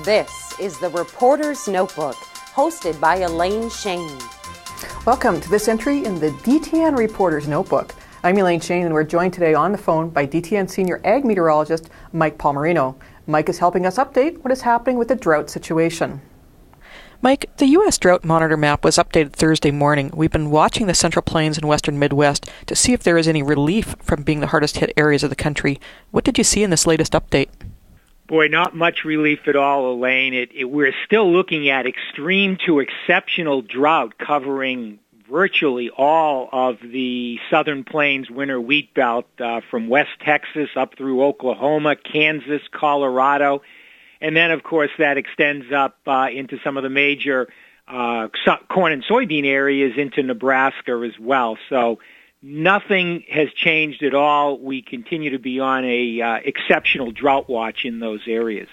This is the Reporter's Notebook, hosted by Elaine Shane. Welcome to this entry in the DTN Reporter's Notebook. I'm Elaine Shane, and we're joined today on the phone by DTN Senior Ag Meteorologist Mike Palmerino. Mike is helping us update what is happening with the drought situation. Mike, the U.S. Drought Monitor map was updated Thursday morning. We've been watching the Central Plains and Western Midwest to see if there is any relief from being the hardest hit areas of the country. What did you see in this latest update? Boy, not much relief at all, Elaine. We're still looking at extreme to exceptional drought covering virtually all of the Southern Plains winter wheat belt from West Texas up through Oklahoma, Kansas, Colorado. And then, of course, that extends up into some of the major corn and soybean areas into Nebraska as well. So nothing has changed at all. We continue to be on a exceptional drought watch in those areas.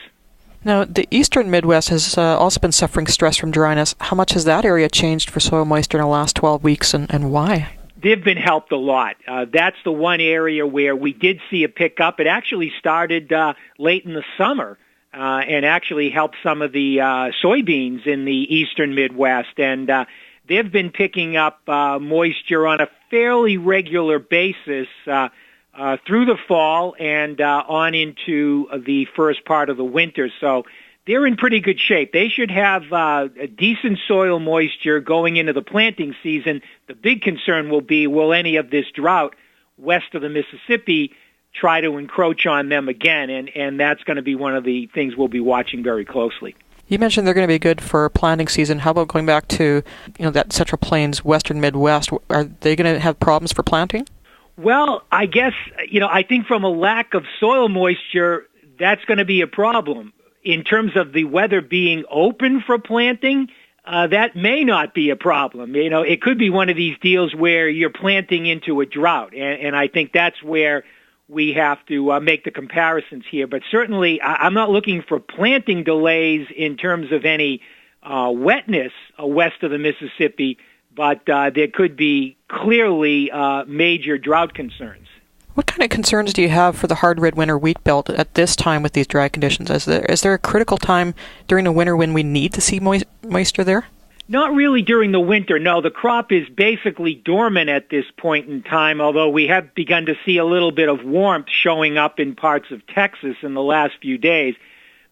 Now, the eastern Midwest has also been suffering stress from dryness. How much has that area changed for soil moisture in the last 12 weeks, and why? They've been helped a lot. That's the one area where we did see a pickup. It actually started late in the summer and actually helped some of the soybeans in the eastern Midwest. And they've been picking up moisture on a fairly regular basis through the fall and on into the first part of the winter. So they're in pretty good shape. They should have a decent soil moisture going into the planting season. The big concern will be, will any of this drought west of the Mississippi try to encroach on them again? And that's going to be one of the things we'll be watching very closely. You mentioned they're going to be good for planting season. How about going back to that Central Plains, Western Midwest? Are they going to have problems for planting? Well, I guess, I think from a lack of soil moisture, that's going to be a problem. In terms of the weather being open for planting, that may not be a problem. It could be one of these deals where you're planting into a drought, and I think that's where we have to make the comparisons here. But certainly, I'm not looking for planting delays in terms of any wetness west of the Mississippi, but there could be clearly major drought concerns. What kind of concerns do you have for the hard red winter wheat belt at this time with these dry conditions? Is there a critical time during the winter when we need to see moisture there? Not really during the winter, no. The crop is basically dormant at this point in time, although we have begun to see a little bit of warmth showing up in parts of Texas in the last few days.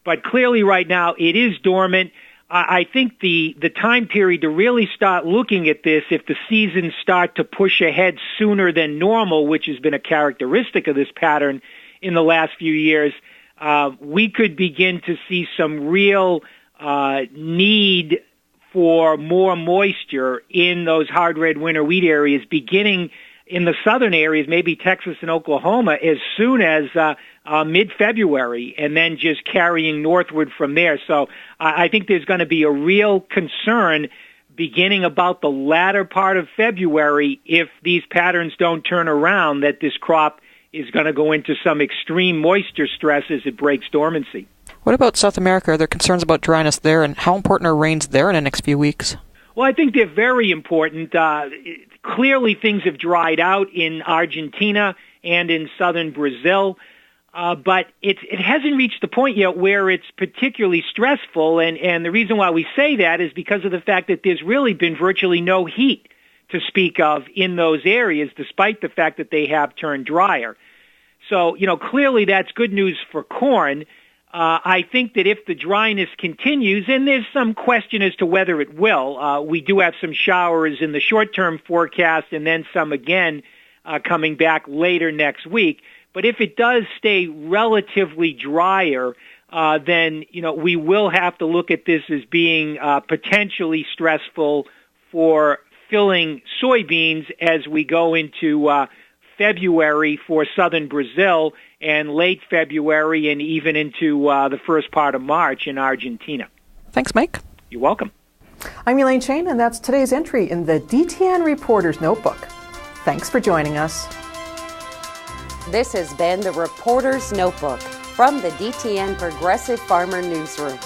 But clearly right now it is dormant. I think the time period to really start looking at this, if the seasons start to push ahead sooner than normal, which has been a characteristic of this pattern in the last few years, we could begin to see some real need for more moisture in those hard red winter wheat areas, beginning in the southern areas, maybe Texas and Oklahoma, as soon as mid-February, and then just carrying northward from there. So I think there's going to be a real concern beginning about the latter part of February if these patterns don't turn around, that this crop is going to go into some extreme moisture stress as it breaks dormancy. What about South America? Are there concerns about dryness there, and how important are rains there in the next few weeks? Well, I think they're very important. Clearly, things have dried out in Argentina and in southern Brazil, but it hasn't reached the point yet where it's particularly stressful, and the reason why we say that is because of the fact that there's really been virtually no heat to speak of in those areas, despite the fact that they have turned drier. So, clearly that's good news for corn. I think that if the dryness continues, and there's some question as to whether it will, we do have some showers in the short-term forecast and then some again coming back later next week. But if it does stay relatively drier, then, we will have to look at this as being potentially stressful for filling soybeans as we go into February for southern Brazil and late February and even into the first part of March in Argentina. Thanks, Mike. You're welcome. I'm Elaine Shane, and that's today's entry in the DTN Reporter's Notebook. Thanks for joining us. This has been the Reporter's Notebook from the DTN Progressive Farmer Newsroom.